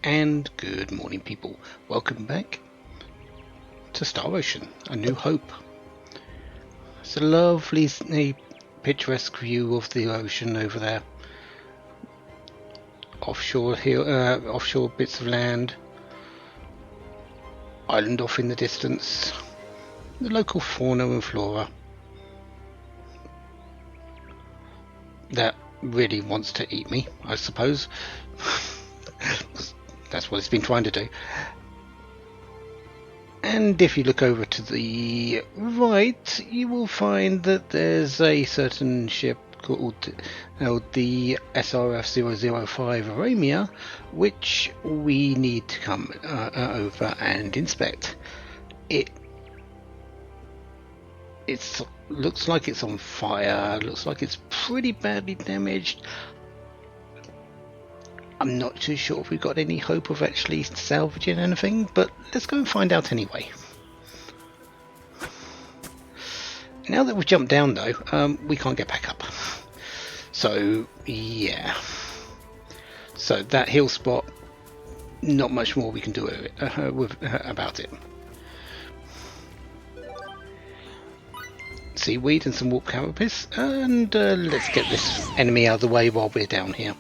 And good morning, people. Welcome back to Star Ocean, A New Hope. It's a lovely, picturesque view of the ocean over there. Offshore bits of land, island off in the distance, the local fauna and flora that really wants to eat me, I suppose. That's what it's been trying to do. And if you look over to the right, you will find that there's a certain ship called the SRF-005 Aramia, which we need to come over and inspect. It looks like it's on fire, looks like it's pretty badly damaged. I'm not too sure if we've got any hope of actually salvaging anything, but let's go and find out anyway. Now that we've jumped down though, we can't get back up. So yeah. So that hill spot, not much more we can do about it. Seaweed and some warp carapace, and let's get this enemy out of the way while we're down here.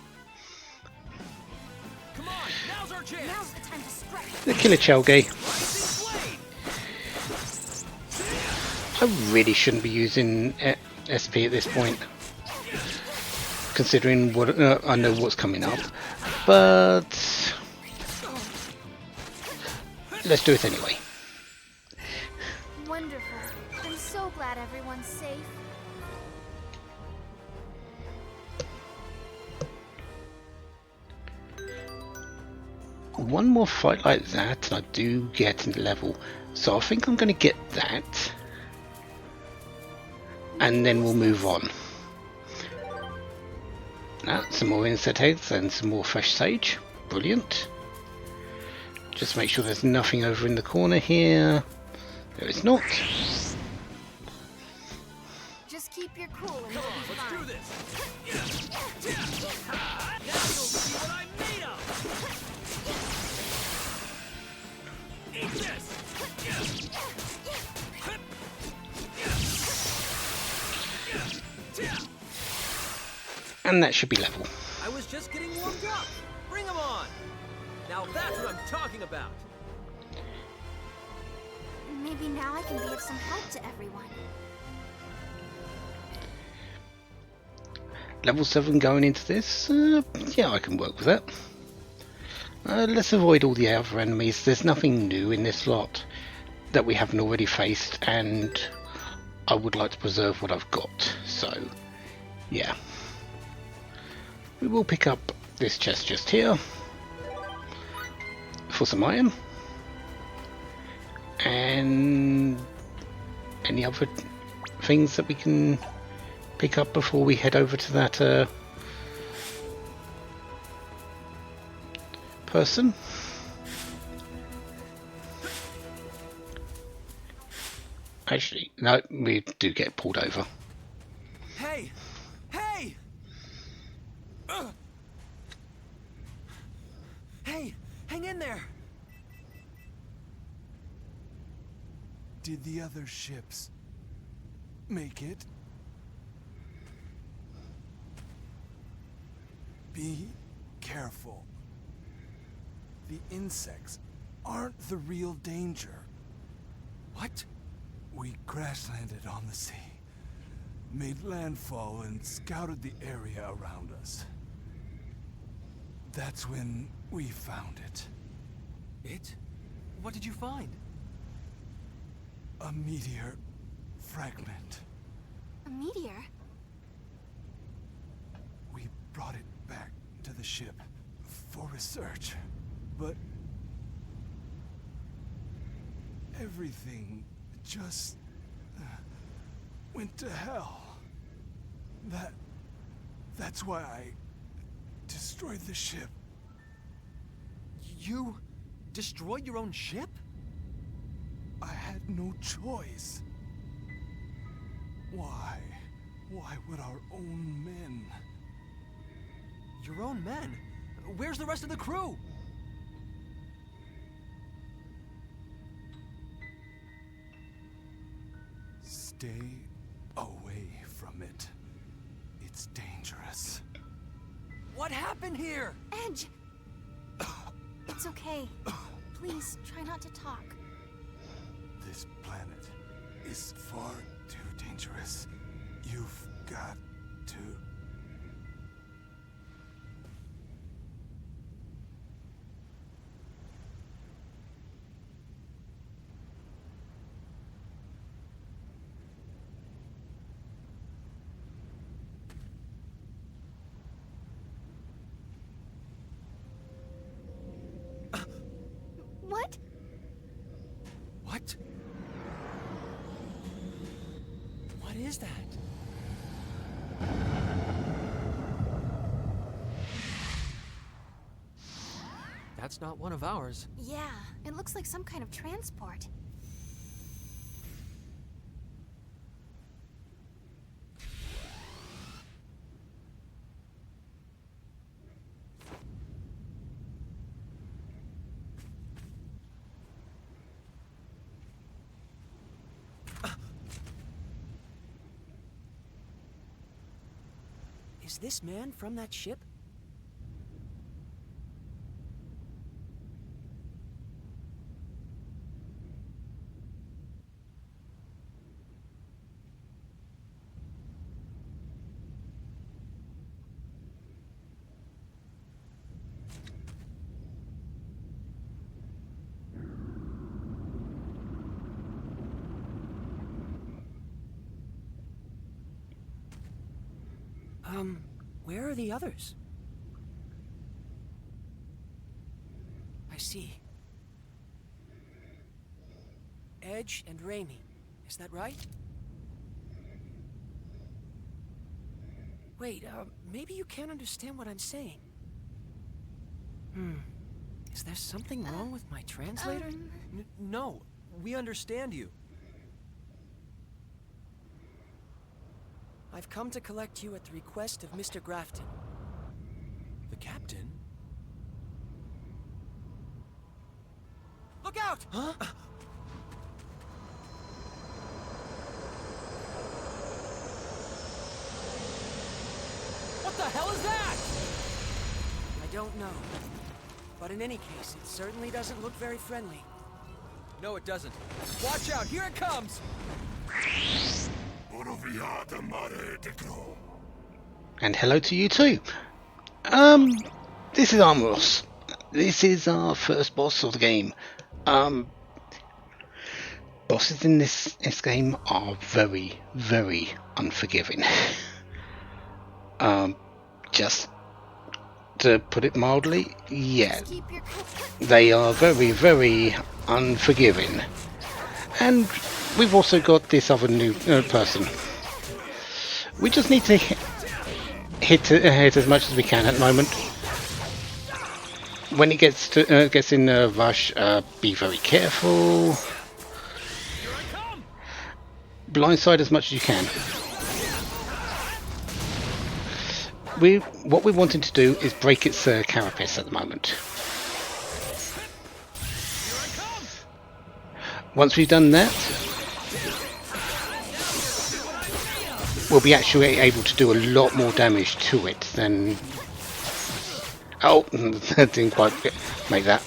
The killer Chelgay. I really shouldn't be using SP at this point, considering what I know what's coming up, but let's do it anyway. Wonderful. I'm so glad everyone's safe. One more fight like that and I do get a level, so I think I'm going to get that and then we'll move on. Now some more insect eggs and some more fresh sage. Brilliant. Just make sure there's nothing over in the corner here. There is not. Just keep your cool and we'll be fine. Let's do this. Now you'll see what I'm made of. Eat this! And that should be level. I was just getting warmed up. Bring them on. Now that's what I'm talking about. Maybe now I can be of some help to everyone. Level 7 going into this? Yeah, I can work with that. Let's avoid all the other enemies. There's nothing new in this lot that we haven't already faced, and I would like to preserve what I've got. So, yeah. We will pick up this chest just here for some iron. And any other things that we can pick up before we head over to that person. Actually, no, we do get pulled over. Hey! Hey! Hey! Hang in there! Did the other ships make it? Be careful. The insects aren't the real danger. What? We crash landed on the sea, made landfall and scouted the area around us. That's when we found it. It? What did you find? A meteor fragment. A meteor? We brought it back to the ship for research, but everything just went to hell. That's why I destroyed the ship. You destroyed your own ship? I had no choice. Why? Why would our own men? Your own men? Where's the rest of the crew? Stay away from it. It's dangerous. What happened here? Edge! It's okay. Please, try not to talk. This planet is far too dangerous. You've got to... What? What? What is that? That's not one of ours. Yeah, it looks like some kind of transport. Is this man from that ship? Where are the others? I see. Edge and Raimi. Is that right? Wait, maybe you can't understand what I'm saying. Is there something wrong with my translator? No, we understand you. I've come to collect you at the request of Mr. Grafton. The captain? Look out! Huh? What the hell is that? I don't know. But in any case, it certainly doesn't look very friendly. No, it doesn't. Watch out, here it comes! And hello to you too. This is Armoros. This is our first boss of the game. Bosses in this game are very, very unforgiving. Just to put it mildly, yeah, Just keep your they are very, very unforgiving. And we've also got this other new person. We just need to hit as much as we can at the moment. When it gets in a rush, be very careful. Blindside as much as you can. What we're wanting to do is break its carapace at the moment. Once we've done that, we'll be actually able to do a lot more damage to it than... Oh, didn't quite make that.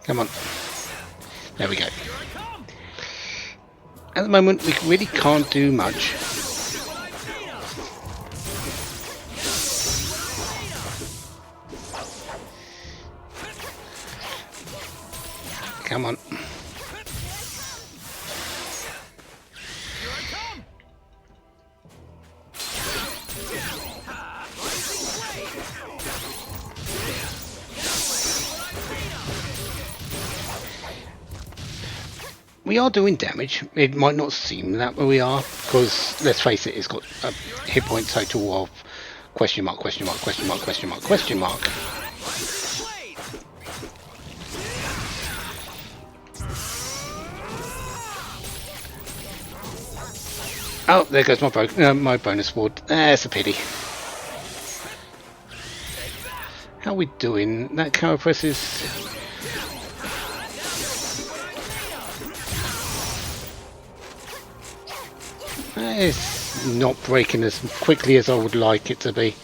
Come on. There we go. At the moment, we really can't do much. Come on. We are doing damage. It might not seem that, but we are, because let's face it, it's got a hit point total of question mark, question mark, question mark, question mark, question mark. Oh, there goes my bonus ward. That's a pity. How are we doing? That carapace is... It's not breaking as quickly as I would like it to be.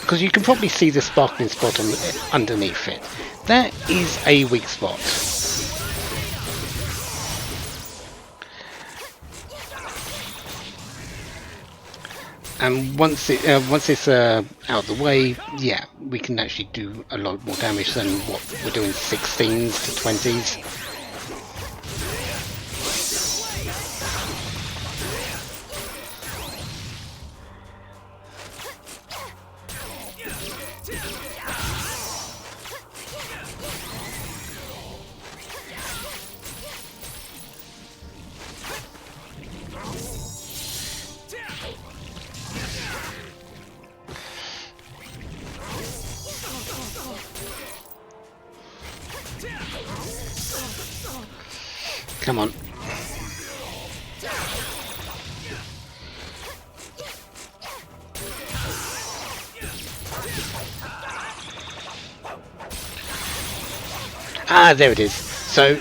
Because you can probably see the sparkling spot on underneath it. That is a weak spot. And once it's out of the way, yeah, we can actually do a lot more damage than what we're doing 16s to 20s. Come on. Ah, there it is. So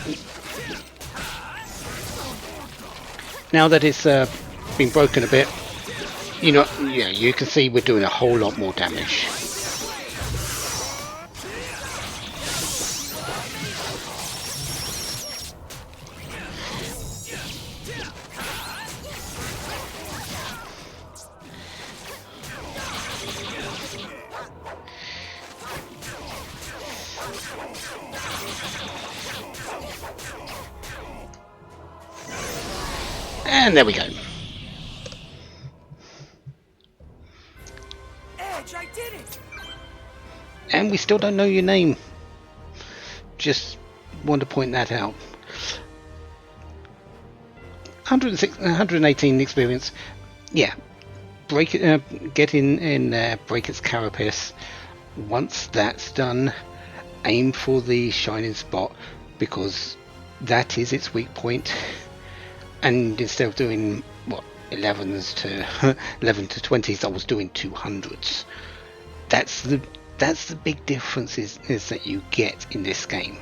now that it's been broken a bit, yeah, you can see we're doing a whole lot more damage. And there we go. Edge, I did it! And we still don't know your name. Just want to point that out. 118 experience. Yeah. Break it, get in there, break its carapace. Once that's done, aim for the shining spot, because that is its weak point. And instead of doing what 11s to 11 to 20s, I was doing 200s. That's the big difference is that you get in this game.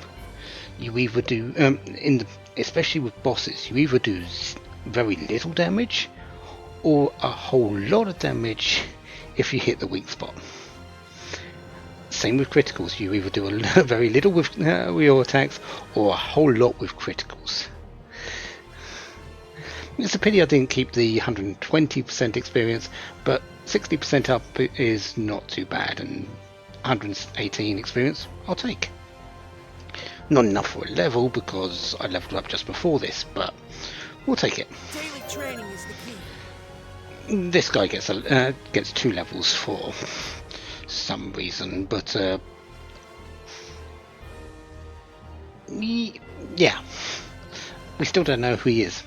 You either do especially with bosses, you either do very little damage or a whole lot of damage if you hit the weak spot. Same with criticals, you either do very little with your attacks or a whole lot with criticals. It's a pity I didn't keep the 120% experience, but 60% up is not too bad, and 118 experience I'll take. Not enough for a level because I leveled up just before this, but we'll take it. Daily training is the key. This guy gets 2 levels for some reason, but yeah, we still don't know who he is.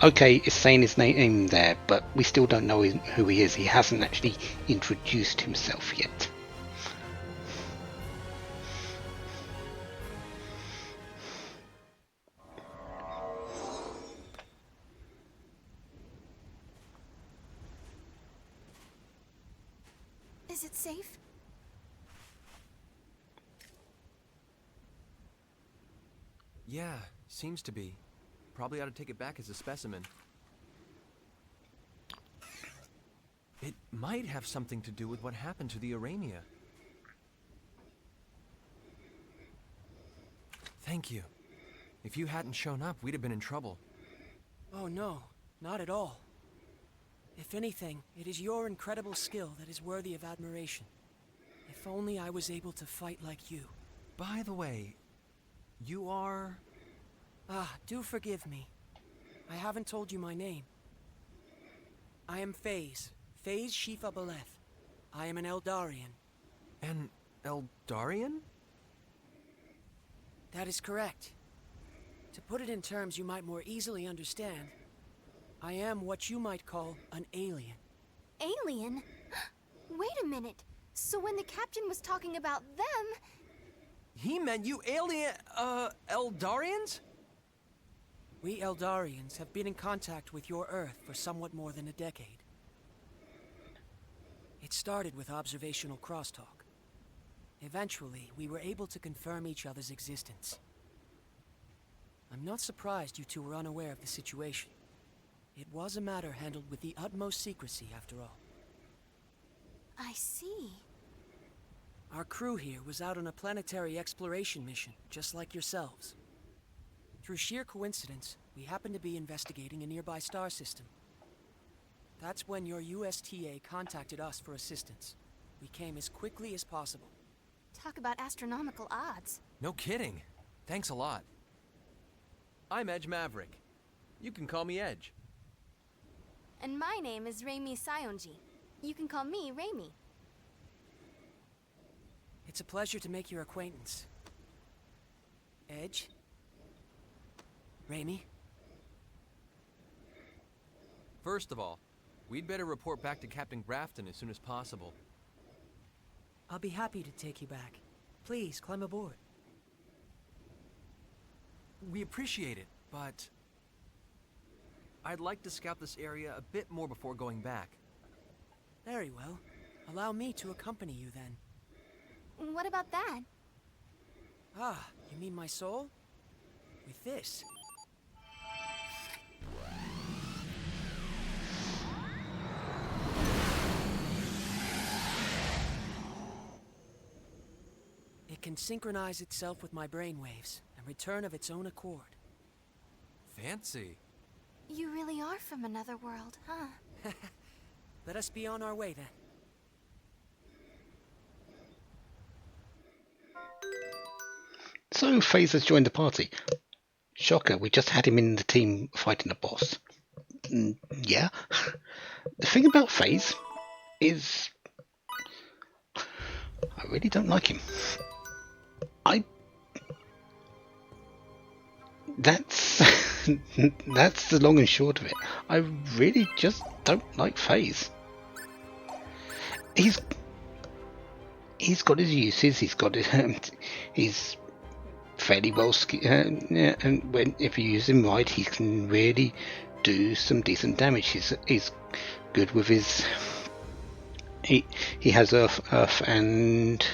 Okay, it's saying his name there, but we still don't know who he is. He hasn't actually introduced himself yet. Is it safe? Yeah, seems to be. Probably ought to take it back as a specimen. It might have something to do with what happened to the Aramia. Thank you. If you hadn't shown up, we'd have been in trouble. Oh no, not at all. If anything, it is your incredible skill that is worthy of admiration. If only I was able to fight like you. By the way, you are... Ah, do forgive me. I haven't told you my name. I am Phase Shifa Beleth. I am an Eldarian. An Eldarian? That is correct. To put it in terms you might more easily understand, I am what you might call an alien. Alien? Wait a minute. So when the captain was talking about them... He meant you Eldarians? We Eldarians have been in contact with your Earth for somewhat more than a decade. It started with observational crosstalk. Eventually, we were able to confirm each other's existence. I'm not surprised you two were unaware of the situation. It was a matter handled with the utmost secrecy, after all. I see. Our crew here was out on a planetary exploration mission, just like yourselves. Through sheer coincidence, we happened to be investigating a nearby star system. That's when your USTA contacted us for assistance. We came as quickly as possible. Talk about astronomical odds. No kidding. Thanks a lot. I'm Edge Maverick. You can call me Edge. And my name is Reimi Sayonji. You can call me Reimi. It's a pleasure to make your acquaintance. Edge? Reimi? First of all, we'd better report back to Captain Grafton as soon as possible. I'll be happy to take you back. Please, climb aboard. We appreciate it, but I'd like to scout this area a bit more before going back. Very well. Allow me to accompany you then. What about that? Ah, you mean my soul? With this. It can synchronize itself with my brainwaves and return of its own accord. Fancy. You really are from another world, huh? Let us be on our way then. So FaZe has joined the party. Shocker, we just had him in the team fighting a boss. Yeah. The thing about FaZe is I really don't like him. That's that's the long and short of it. I really just don't like FaZe. He's got his uses. He's got he's fairly well skilled, and if you use him right, he can really do some decent damage. He's good with his. He has earth, and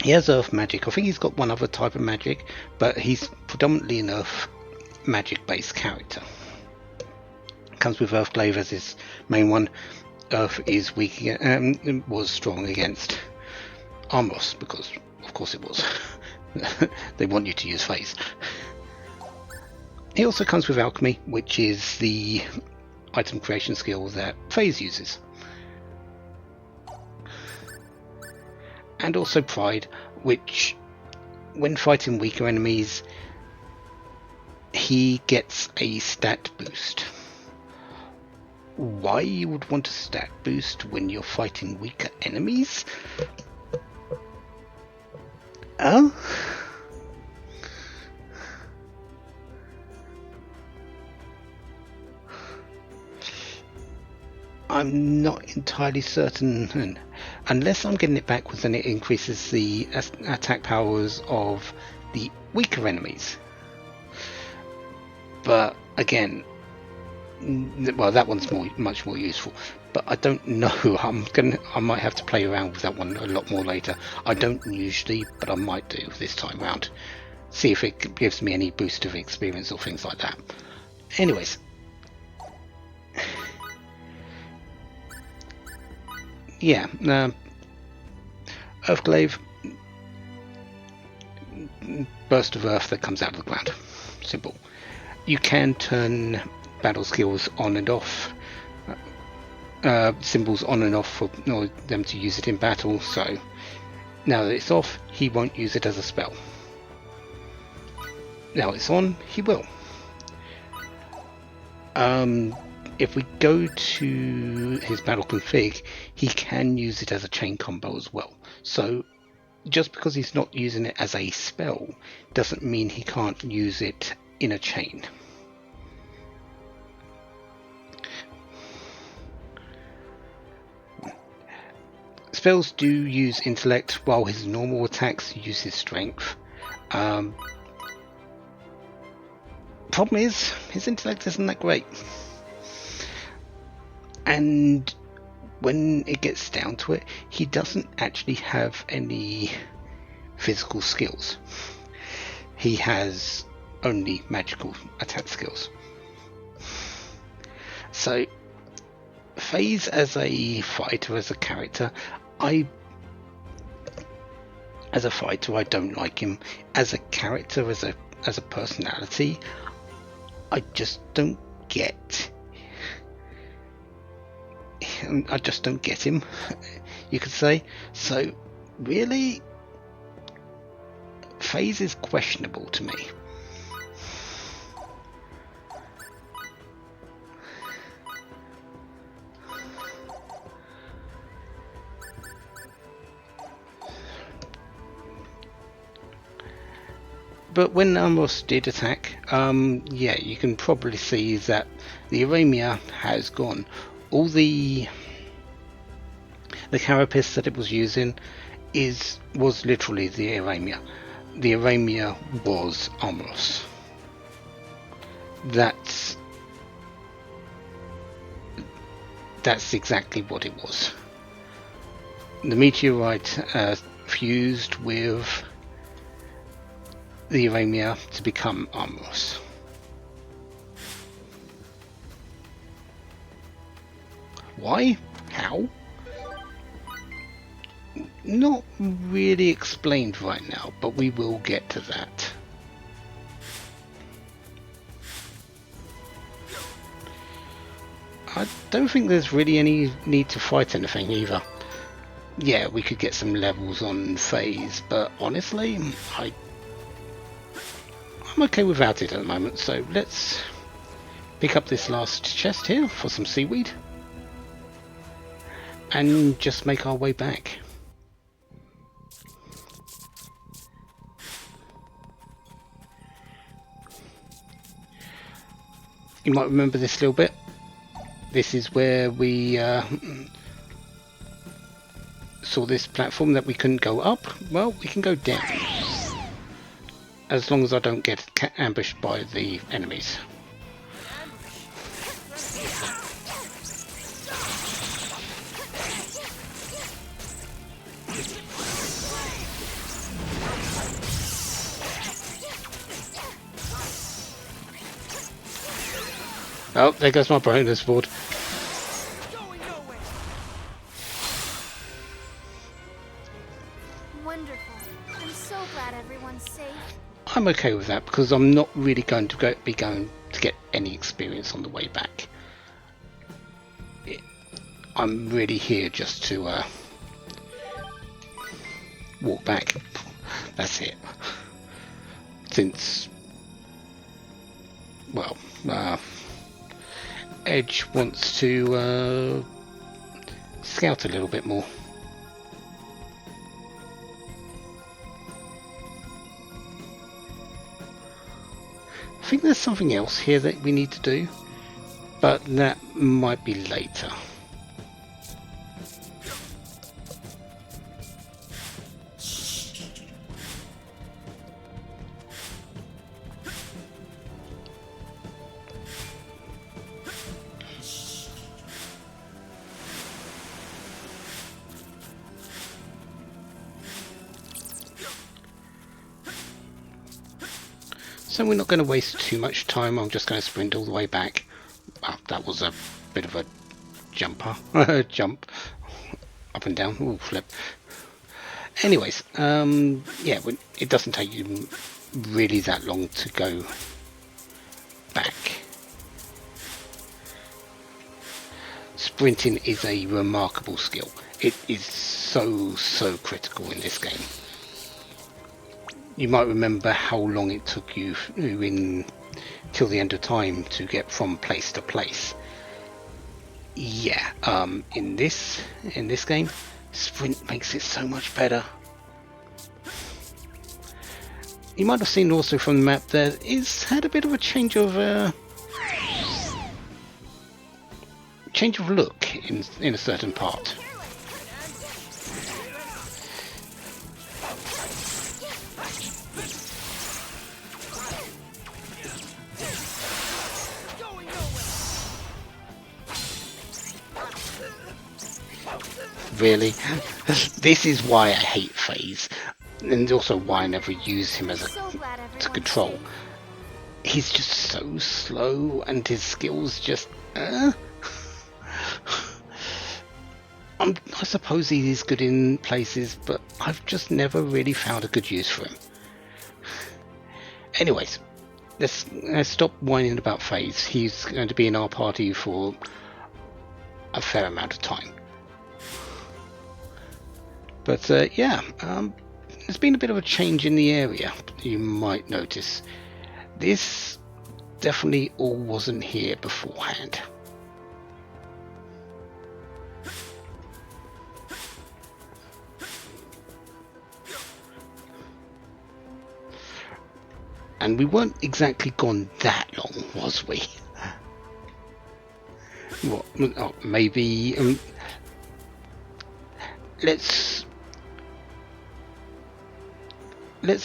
he has earth magic. I think he's got one other type of magic, but he's predominantly an earth magic based character. Comes with Earthglaive as his main one. Earth is weak, was strong against Armos, because of course it was. They want you to use FaZe. He also comes with Alchemy, which is the item creation skill that FaZe uses. And also Pride, which when fighting weaker enemies, he gets a stat boost. Why you would want a stat boost when you're fighting weaker enemies? Oh? I'm not entirely certain, and unless I'm getting it backwards, then it increases the attack powers of the weaker enemies. But again, well, that one's much more useful. But I don't know. I might have to play around with that one a lot more later. I don't usually, but I might do this time round. See if it gives me any boost of experience or things like that. Anyways. Yeah, Earthglaive, burst of earth that comes out of the ground. Simple. You can turn battle skills on and off, symbols on and off for them to use it in battle, so now that it's off, he won't use it as a spell. Now it's on, he will. If we go to his battle config, he can use it as a chain combo as well. So just because he's not using it as a spell doesn't mean he can't use it in a chain. spells do use intellect, while his normal attacks use his strength. Problem is, his intellect isn't that great. And when it gets down to it, he doesn't actually have any physical skills. He has only magical attack skills. So, FaZe as a fighter, as a character, as a fighter, I don't like him. As a character, as a personality, I just don't get. I just don't get him, you could say. So, really, FaZe is questionable to me. But when Amros did attack, yeah, you can probably see that the Aramia has gone. All the carapace that it was using was literally the Aramia. The Aramia was Amros. That's exactly what it was. The meteorite fused with the Aramia to become Amros. Why? How? Not really explained right now, but we will get to that. I don't think there's really any need to fight anything either. Yeah, we could get some levels on FaZe, but honestly, I'm okay without it at the moment, so let's pick up this last chest here for some seaweed and just make our way back. You might remember this little bit. This is where we saw this platform that we couldn't go up. Well, we can go down, as long as I don't get ambushed by the enemies. Oh, there goes my bonus board. Wonderful. I'm so glad everyone's safe. I'm okay with that because I'm not really going to be going to get any experience on the way back. I'm really here just to walk back. That's it. Since, well, Edge wants to scout a little bit more. I think there's something else here that we need to do, but that might be later. So we're not going to waste too much time. I'm just going to sprint all the way back. Oh, that was a bit of a jumper. Jump up and down. Ooh, flip. Anyways, yeah, it doesn't take you really that long to go back. Sprinting is a remarkable skill. It is so critical in this game. You might remember how long it took you till the end of time to get from place to place. Yeah, in this game, sprint makes it so much better. You might have seen also from the map that it's had a bit of a change of look in a certain part. really? This is why I hate FaZe, and also why I never use him as a So glad to everyone's control. safe. He's just so slow, and his skills just. I suppose he is good in places, but I've just never really found a good use for him. Anyways, let's stop whining about FaZe. He's going to be in our party for a fair amount of time. But yeah, there's been a bit of a change in the area, you might notice. This definitely all wasn't here beforehand. And we weren't exactly gone that long, was we? What? Oh, maybe. Let's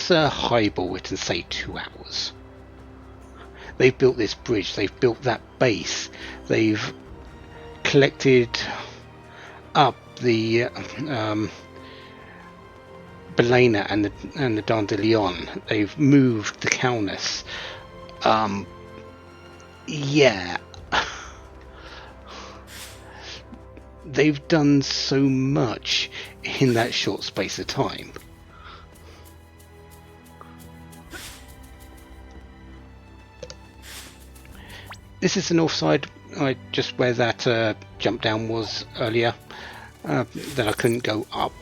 highball it and say 2 hours. They've built this bridge. They've built that base. They've collected up the Belena and the Dandelion. They've moved the Calnus. Yeah. They've done so much in that short space of time. This is the north side, just where that jump down was earlier, that I couldn't go up.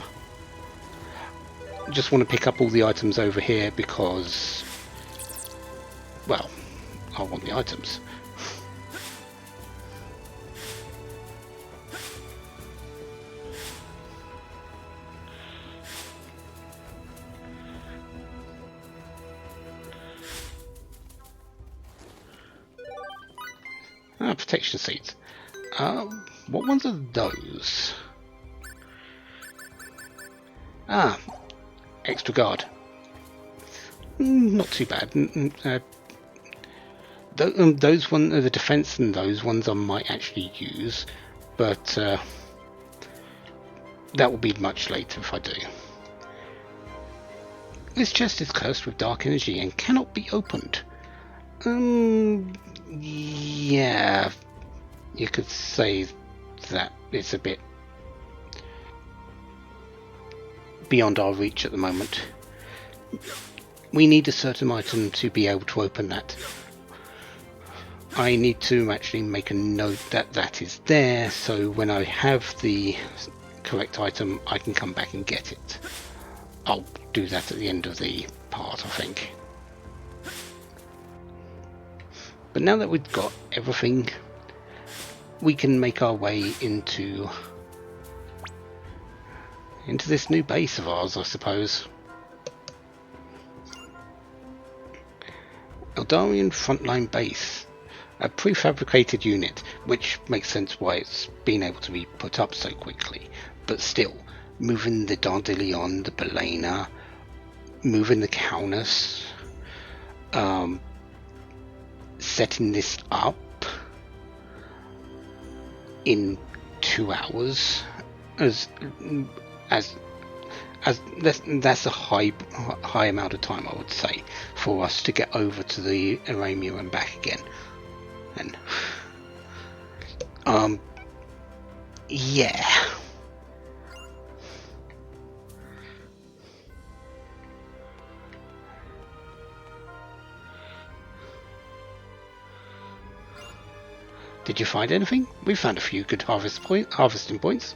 Just want to pick up all the items over here because, well, I want the items. Protection seats. What ones are those? Extra guard. Not too bad. Those ones, the defense, and those ones I might actually use, but that will be much later if I do. This chest is cursed with dark energy and cannot be opened. Yeah, you could say that it's a bit beyond our reach at the moment. We need a certain item to be able to open that. I need to actually make a note that that is there, so when I have the correct item I can come back and get it. I'll do that at the end of the part, I think. But now that we've got everything, we can make our way into this new base of ours, I suppose. Eldarian Frontline Base, a prefabricated unit, which makes sense why it's been able to be put up so quickly. But still, moving the Dandelion, the Belena, moving the Calnus, setting this up in 2 hours that's a high amount of time, I would say, for us to get over to the Aramia and back again. And yeah. Did you find anything? We found a few good harvesting points.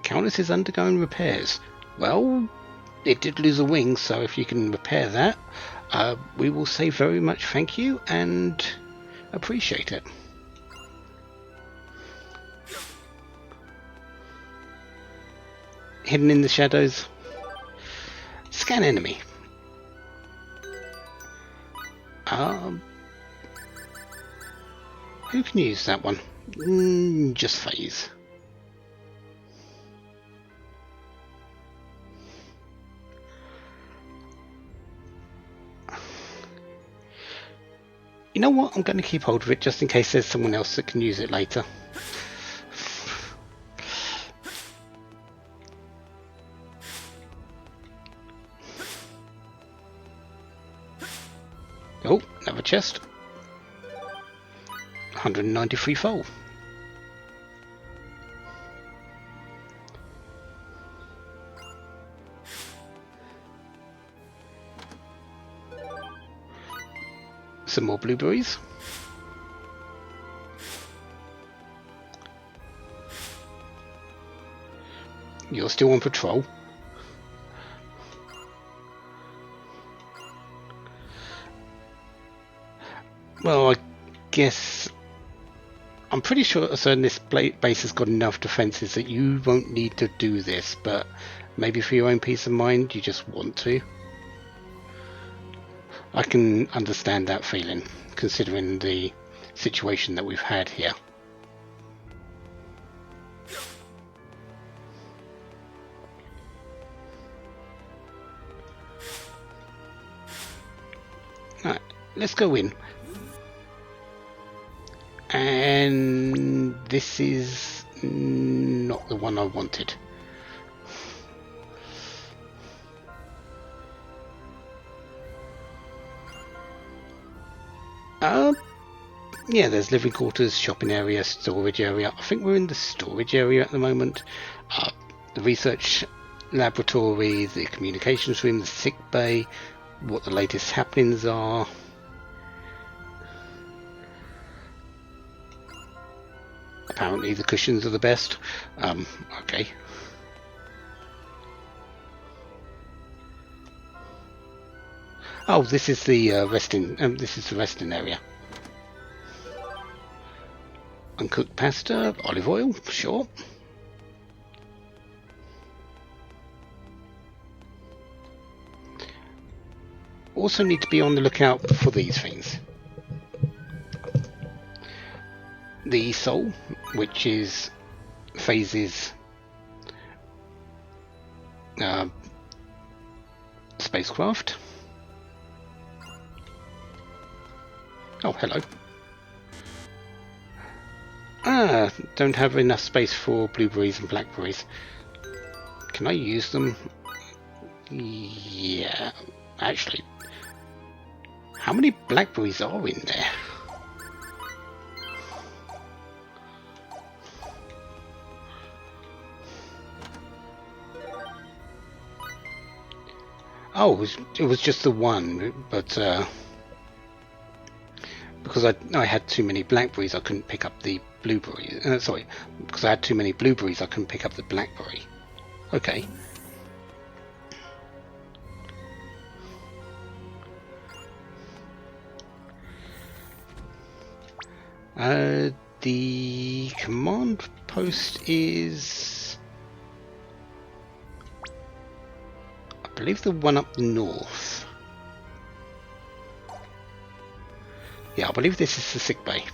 Calnus is undergoing repairs. Well, it did lose a wing, so if you can repair that, we will say very much thank you and appreciate it. Hidden in the shadows. Scan enemy. Who can use that one? Just FaZe. You know what? I'm going to keep hold of it just in case there's someone else that can use it later. Oh, another chest. 193 fold. Some more blueberries. You're still on patrol. Well, I guess I'm pretty sure certain this base has got enough defenses that you won't need to do this, but maybe for your own peace of mind you just want to. I can understand that feeling, considering the situation that we've had here. Right, let's go in. And this is not the one I wanted. Yeah, there's living quarters, shopping area, storage area. I think we're in the storage area at the moment. The research laboratory, the communications room, the sick bay, what the latest happenings are. Apparently the cushions are the best. Okay. Oh, this is the resting. This is the resting area. Uncooked pasta, olive oil, sure. Also need to be on the lookout for these things. The soul, which is Phase's spacecraft. Oh, hello. Don't have enough space for blueberries and blackberries. Can I use them? Yeah, actually. How many blackberries are in there? Oh, it was just the one, but because I had too many blackberries, I couldn't pick up the blueberry. Sorry, because I had too many blueberries, I couldn't pick up the blackberry. Okay. The command post is, I believe, the one up north. Yeah, I believe this is the sick bay.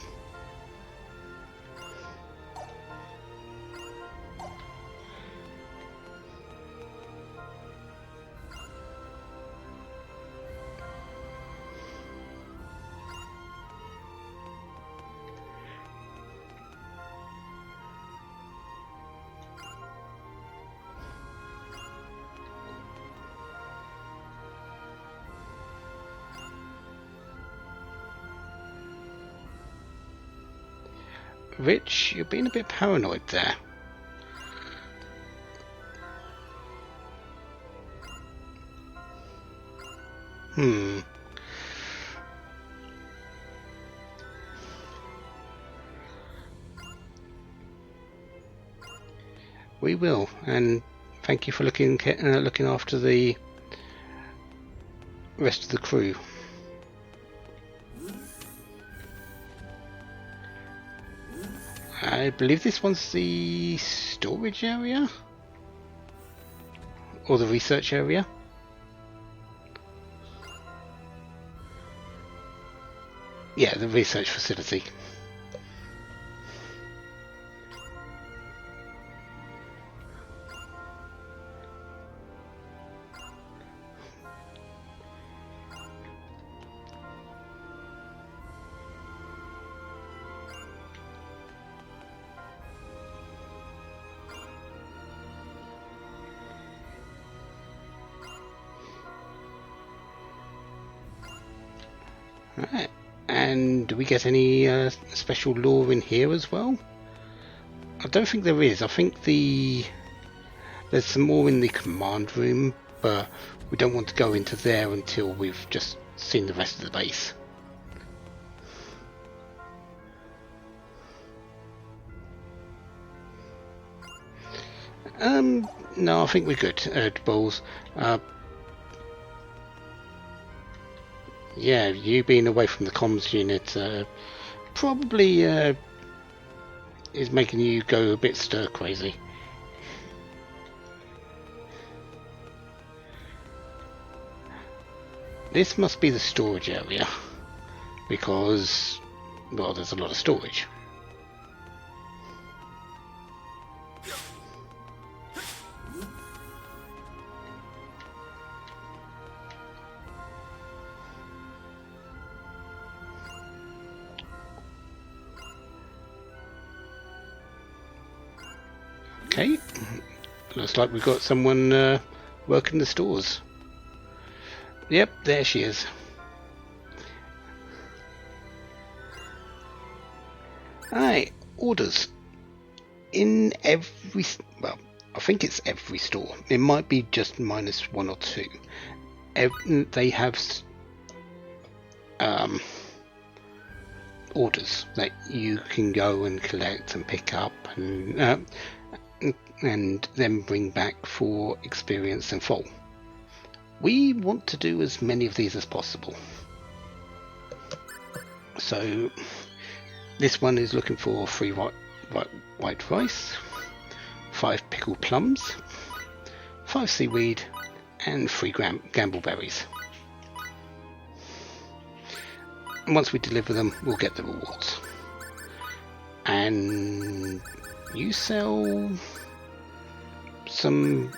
Rich, you're being a bit paranoid there. We will, and thank you for looking after the rest of the crew. I believe this one's the storage area? Or the research area? Yeah, the research facility. Right. And do we get any special lore in here as well? I don't think there is. I think there's some more in the command room, but we don't want to go into there until we've just seen the rest of the base. No, I think we're good, Balls. Yeah, you being away from the comms unit probably is making you go a bit stir crazy. This must be the storage area because, well, there's a lot of storage. Okay, looks like we've got someone working the stores. Yep, there she is. Alright, orders. In every, well, I think it's every store. It might be just minus 1 or 2. They have orders that you can go and collect and pick up and then bring back for experience and fall. We want to do as many of these as possible. So this one is looking for 3 white rice, 5 pickled plums, 5 seaweed, and 3 gamble berries. And once we deliver them, we'll get the rewards. And you sell some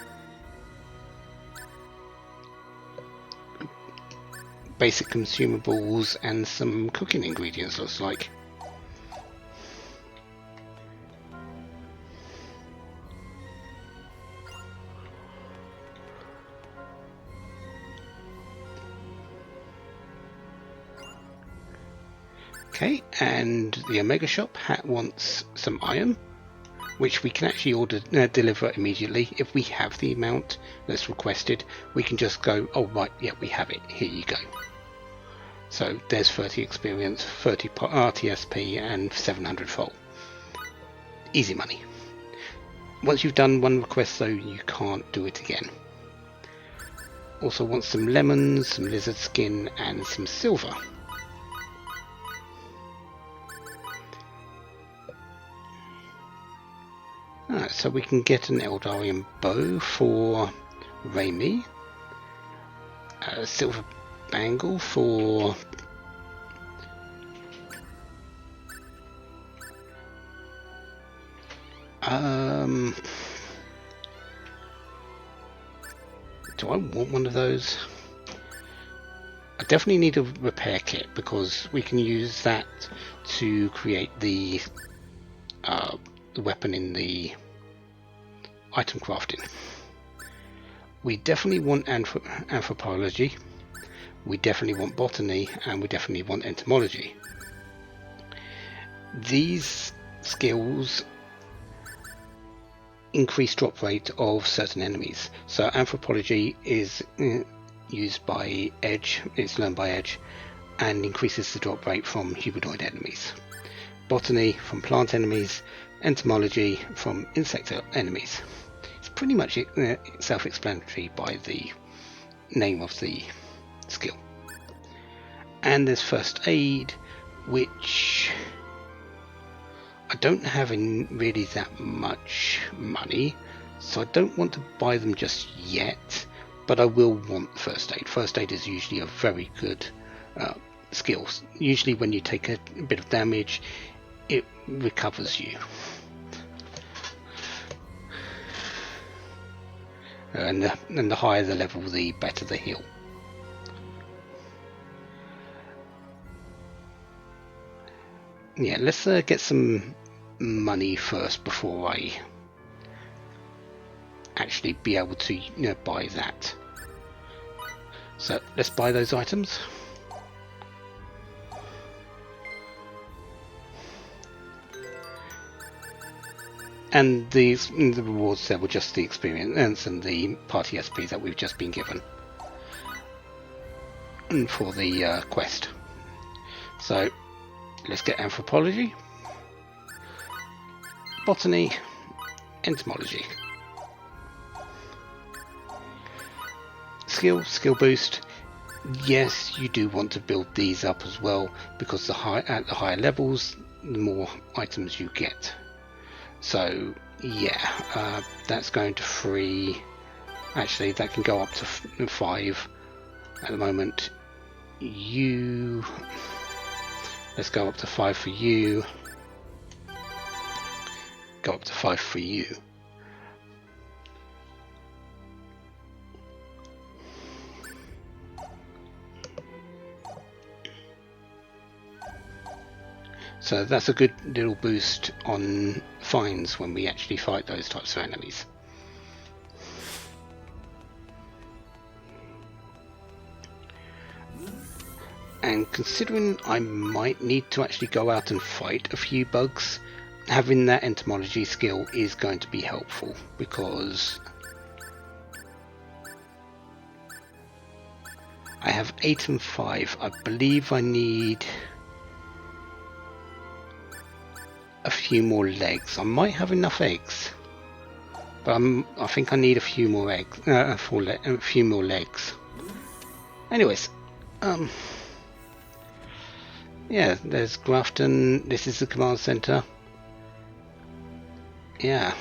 basic consumables and some cooking ingredients, looks like. Okay, and the Omega Shop wants some iron, which we can actually order deliver immediately. If we have the amount that's requested, we can just go, oh right, yeah, we have it, here you go. So there's 30 experience, 30 RTSP, and 700 fold. Easy money. Once you've done one request though, you can't do it again. Also want some lemons, some lizard skin, and some silver. Alright, so we can get an Eldarian bow for Raimi, a silver bangle for do I want one of those? I definitely need a repair kit because we can use that to create the weapon in the item crafting. We definitely want anthropology, we definitely want botany, and we definitely want entomology. These skills increase drop rate of certain enemies. So anthropology is used by Edge, it's learned by Edge, and increases the drop rate from humanoid enemies. Botany from plant enemies, entomology from insect enemies. It's pretty much self-explanatory by the name of the skill. And there's first aid, which I don't have really that much money, so I don't want to buy them just yet, but I will want first aid. First aid is usually a very good skill. Usually when you take a bit of damage, it recovers you. And the higher the level, the better the heal. Yeah, let's get some money first before I actually be able to buy that. So let's buy those items. And the rewards there were just the experience and the party SP that we've just been given for the quest. So let's get anthropology, botany, entomology. Skill boost. Yes, you do want to build these up as well, because at the higher levels, the more items you get. So yeah, that's going to 3. Actually, that can go up to 5 at the moment. Let's go up to 5 for you. Go up to 5 for you. So that's a good little boost on finds when we actually fight those types of enemies. And considering I might need to actually go out and fight a few bugs, having that entomology skill is going to be helpful, because I have 8 and 5. I believe I need a few more legs. I might have enough eggs, but I think I need a few more eggs, a few more legs. Anyways, yeah, there's Grafton. This is the command center. Yeah,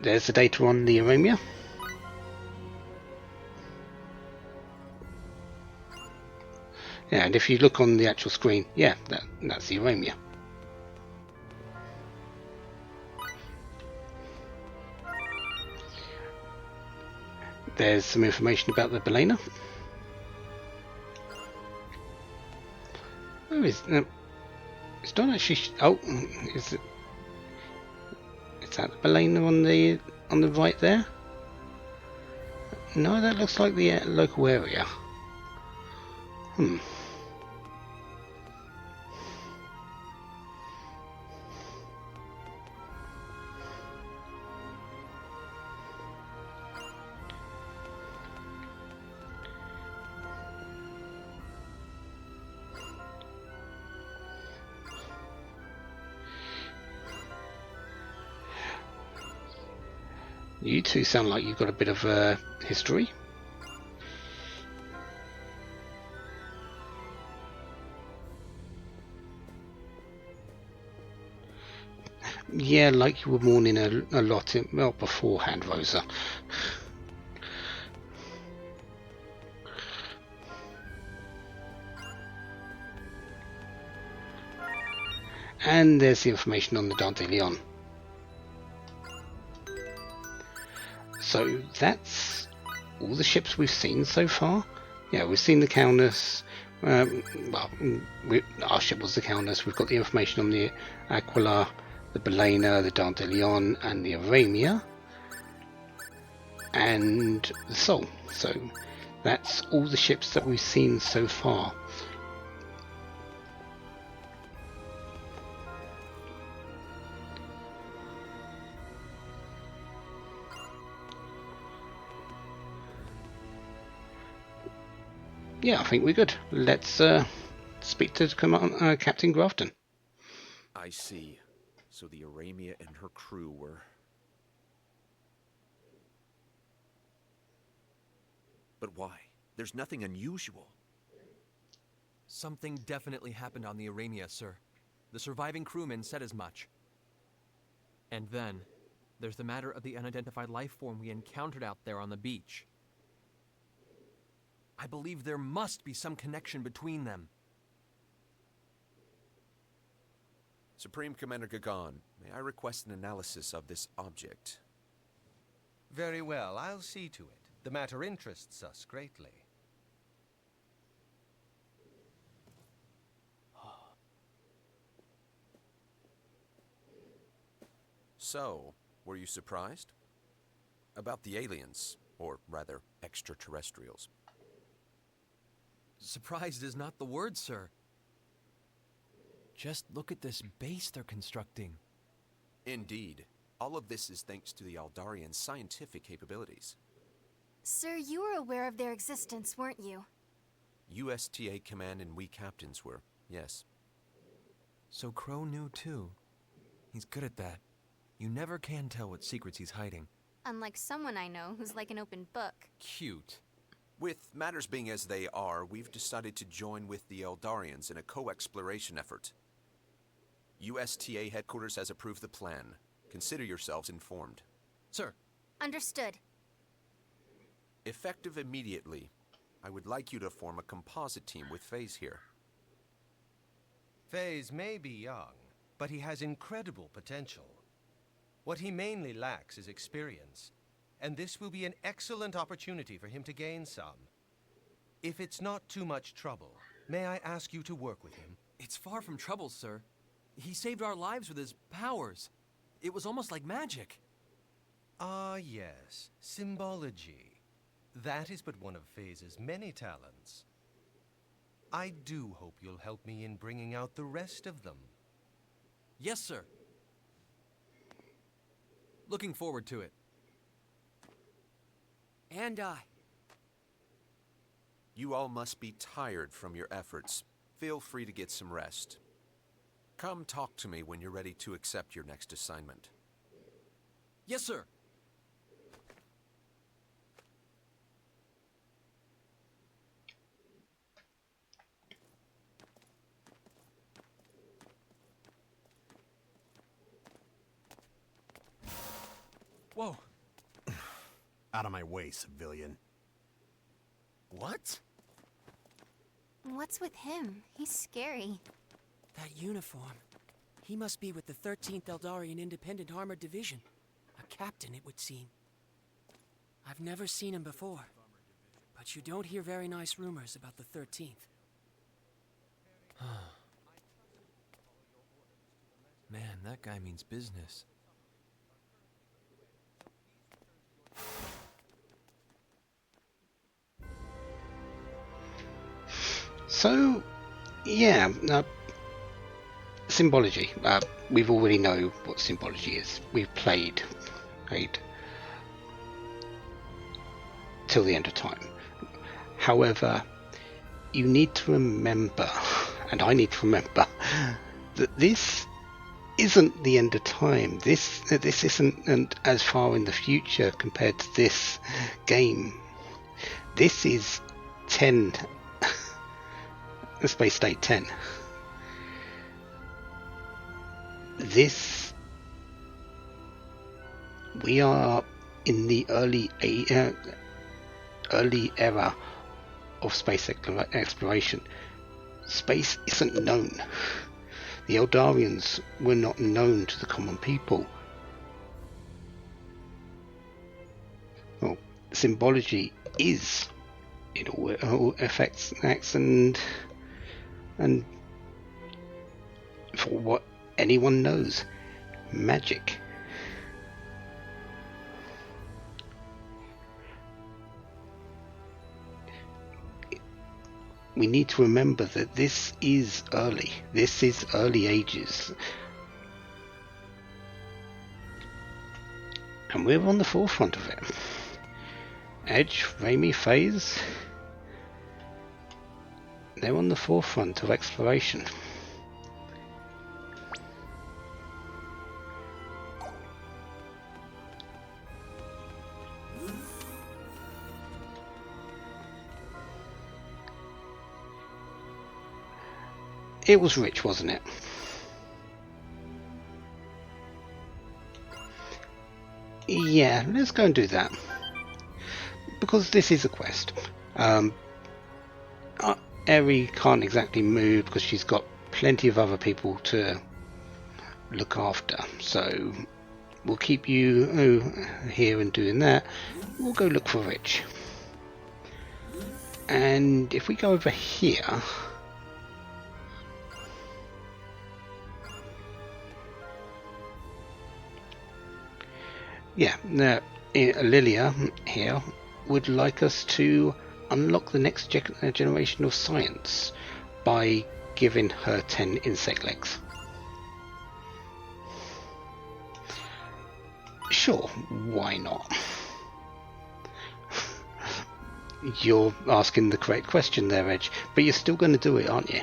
there's the data on the Aramia. Yeah, and if you look on the actual screen, yeah, that's the Aramia. There's some information about the Balena. Oh, it's not actually. Oh, is that the Balena on the right there? No, that looks like the local area. You two sound like you've got a bit of history. Yeah, like you were mourning a lot beforehand, Rosa. And there's the information on the Dante Leon. So that's all the ships we've seen so far. Yeah, we've seen the Caunus. Our ship was the Caunus. We've got the information on the Aquila, the Balena, the Dante Leon, and the Aramia, and the Sol. So that's all the ships that we've seen so far. Yeah, I think we're good. Let's speak to Captain Grafton. I see. So the Aramia and her crew were... But why? There's nothing unusual. Something definitely happened on the Aramia, sir. The surviving crewmen said as much. And then, there's the matter of the unidentified life form we encountered out there on the beach. I believe there must be some connection between them. Supreme Commander Gagan, may I request an analysis of this object? Very well, I'll see to it. The matter interests us greatly. So, were you surprised? About the aliens, or rather, extraterrestrials. Surprised is not the word, sir. Just look at this base they're constructing. Indeed. All of this is thanks to the Aldarians' scientific capabilities. Sir, you were aware of their existence, weren't you? USTA Command and we captains were, yes. So Crow knew too. He's good at that. You never can tell what secrets he's hiding. Unlike someone I know who's like an open book. Cute. With matters being as they are, we've decided to join with the Eldarians in a co-exploration effort. USTA headquarters has approved the plan. Consider yourselves informed. Sir. Understood. Effective immediately, I would like you to form a composite team with Phase here. Phase may be young, but he has incredible potential. What he mainly lacks is experience, and this will be an excellent opportunity for him to gain some. If it's not too much trouble, may I ask you to work with him? It's far from trouble, sir. He saved our lives with his powers. It was almost like magic. Ah, yes. Symbology. That is but one of Phase's many talents. I do hope you'll help me in bringing out the rest of them. Yes, sir. Looking forward to it. And I. You all must be tired from your efforts. Feel free to get some rest. Come talk to me when you're ready to accept your next assignment. Yes, sir. Whoa. Out of my way, civilian. What? What's with him? He's scary. That uniform. He must be with the 13th Eldarian Independent Armored Division. A captain, it would seem. I've never seen him before. But you don't hear very nice rumors about the 13th. Man, that guy means business. So, yeah, symbology. We've already know what symbology is. We've played, right, till the end of time. However, you need to remember, and I need to remember, that this isn't the end of time. This isn't as far in the future compared to this game. This is 10. Space State 10. We are in the early era of space exploration. Space isn't known. The Eldarians were not known to the common people. Well, symbology is in all effects, acts, and for what anyone knows, magic. We need to remember that this is early. This is early ages. And we're on the forefront of it. Edge, Raimi, Phase, they're on the forefront of exploration. It was rich, wasn't it? Yeah, let's go and do that. Because this is a quest. Eri can't exactly move because she's got plenty of other people to look after. So we'll keep you here and doing that. We'll go look for Rich. And if we go over here... Yeah, now Lilia here would like us to unlock the next generation of science by giving her 10 insect legs. Sure, why not? You're asking the correct question there, Edge, but you're still going to do it, aren't you?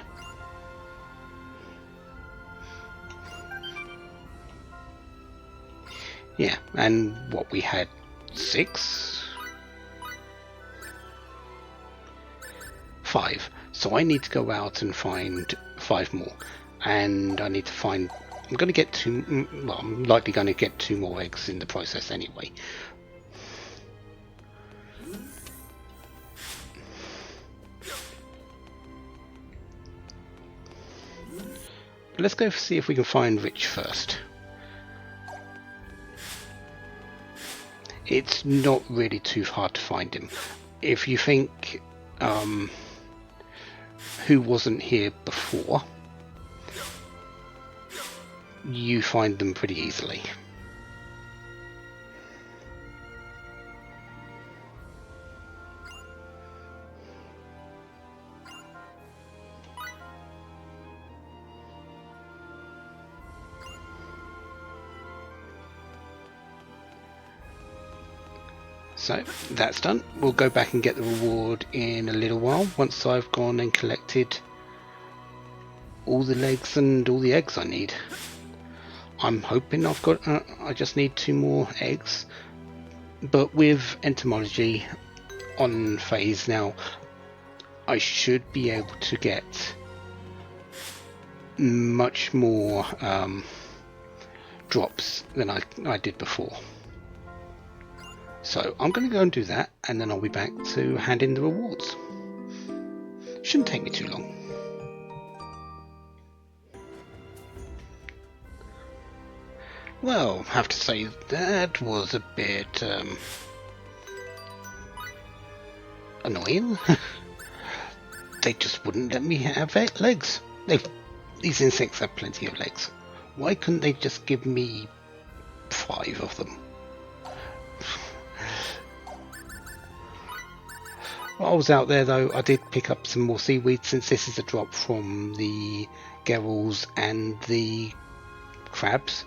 Yeah, and what we had 6? 5. So I need to go out and find 5 more, and I need to find. I'm going to get 2. Well, I'm likely going to get 2 more eggs in the process anyway. Let's go see if we can find Rich first. It's not really too hard to find him. If you think who wasn't here before, you find them pretty easily. So that's done. We'll go back and get the reward in a little while once I've gone and collected all the legs and all the eggs I need. I'm hoping I've got I just need 2 more eggs, but with entomology on phase now, I should be able to get much more drops than I did before. So I'm going to go and do that, and then I'll be back to hand in the rewards. Shouldn't take me too long. Well, have to say that was a bit annoying. They just wouldn't let me have legs. These insects have plenty of legs. Why couldn't they just give me 5 of them? While I was out there though, I did pick up some more seaweed, since this is a drop from the Gerals and the crabs.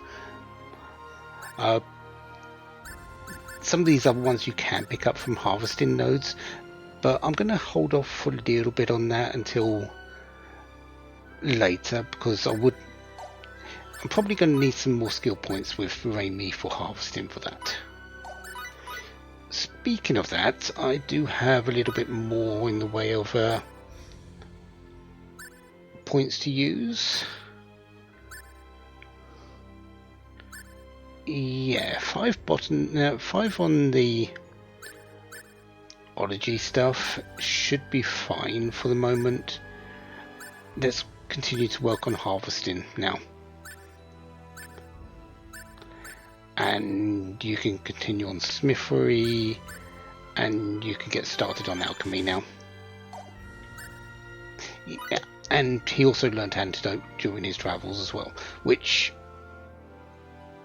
Some of these other ones you can pick up from harvesting nodes, but I'm going to hold off for a little bit on that until later, because I'm probably going to need some more skill points with Raimi for harvesting for that. Speaking of that, I do have a little bit more in the way of points to use. Yeah, 5 on the ology stuff should be fine for the moment. Let's continue to work on harvesting now. And you can continue on smithery, and you can get started on alchemy now. Yeah, and he also learned antidote during his travels as well, which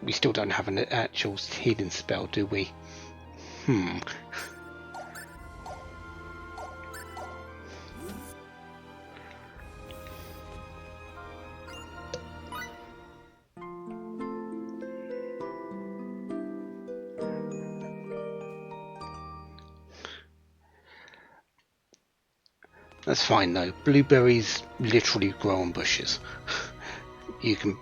we still don't have an actual healing spell, do we? That's fine though. Blueberries literally grow on bushes. You can,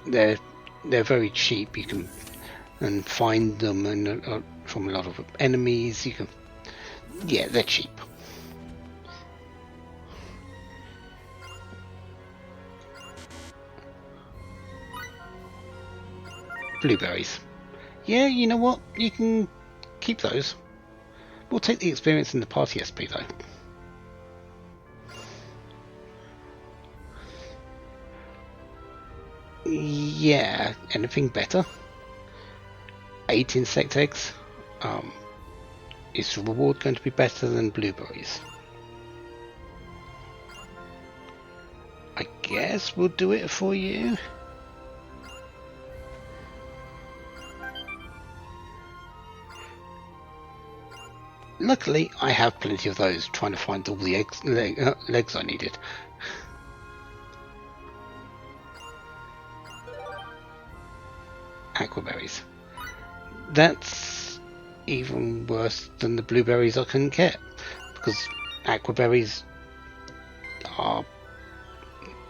they're very cheap. You can find them and from a lot of enemies. You can, yeah, they're cheap. Blueberries. Yeah, you know what? You can keep those. We'll take the experience in the party SP though. Yeah, anything better? 8 insect eggs. Is the reward going to be better than blueberries? I guess we'll do it for you. Luckily, I have plenty of those, trying to find all the legs I needed. aquaberries. That's even worse than the blueberries I couldn't get, because aquaberries are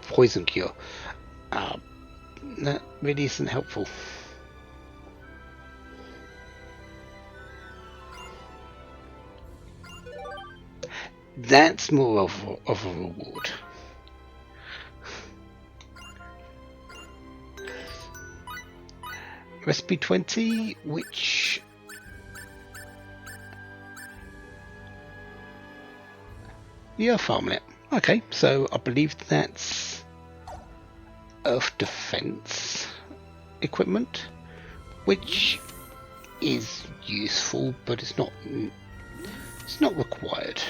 poison cure. That really isn't helpful. That's more of a reward. Recipe 20, which yeah, farmlet. Okay, so I believe that's earth defense equipment, which is useful, but it's not required.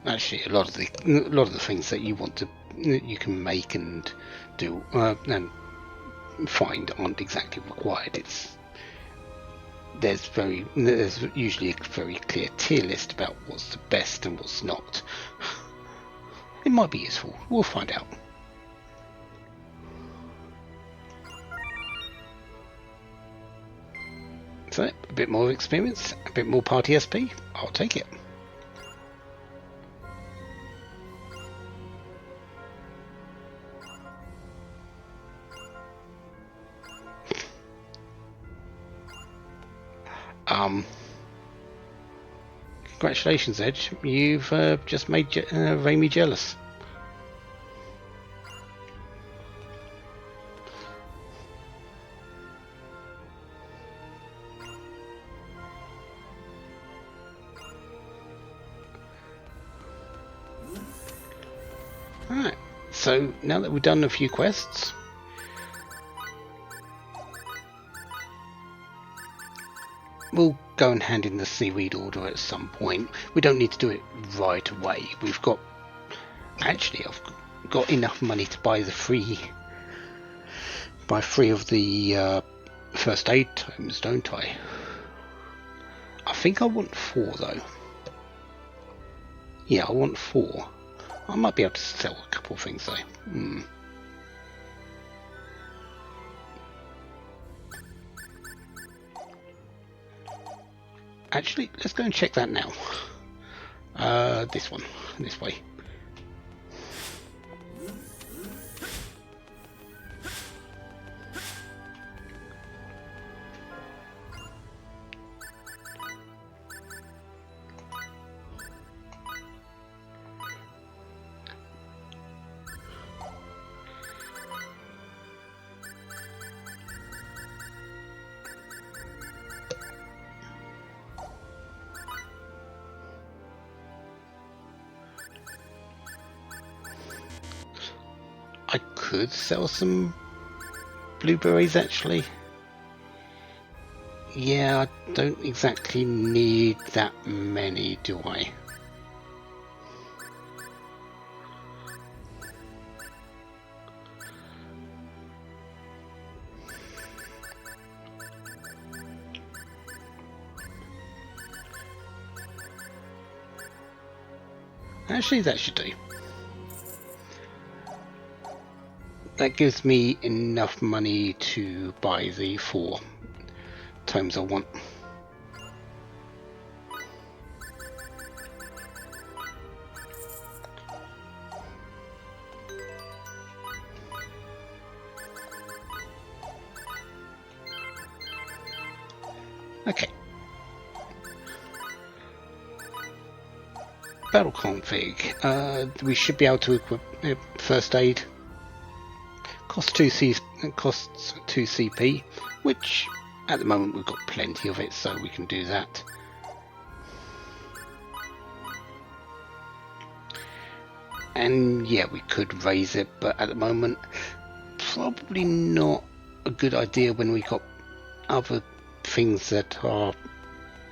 Actually, a lot of the things that you can make and do and find aren't exactly required. There's usually a very clear tier list about what's the best and what's not. It might be useful. We'll find out. So, a bit more experience, a bit more party SP. I'll take it. Congratulations, Edge. You've just made Raimi jealous. Alright, so now that we've done a few quests, we'll go and hand in the seaweed order at some point. We don't need to do it right away. I've got enough money to buy three of the first aid tomes, don't I? I think I want 4 though. Yeah, I want 4. I might be able to sell a couple of things though. Actually, let's go and check that now. This way. I could sell some blueberries actually. Yeah, I don't exactly need that many, do I? Actually, that should do. That gives me enough money to buy the 4 tomes I want. Okay. Battle config. We should be able to equip first aid. Costs 2 CP, which at the moment we've got plenty of it, so we can do that. And yeah, we could raise it, but at the moment probably not a good idea when we got other things that are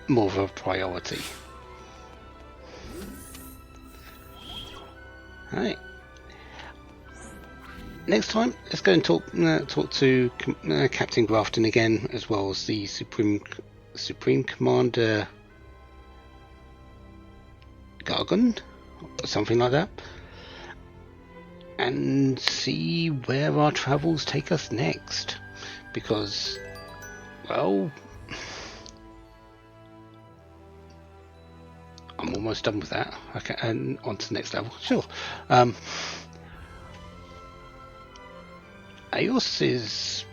more of a priority. Alright. Next time, let's go and talk to Captain Grafton again, as well as the Supreme Commander Gargan, or something like that. and see where our travels take us next. Because, well, I'm almost done with that. Okay, and on to the next level. Sure. Aeos is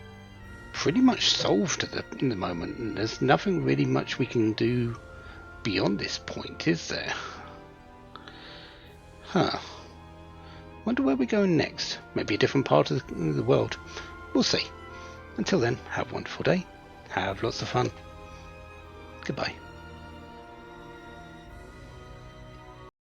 pretty much solved at the moment, and there's nothing really much we can do beyond this point, is there? Huh. Wonder where we're going next. Maybe a different part of the world. We'll see. Until then, have a wonderful day. Have lots of fun. Goodbye.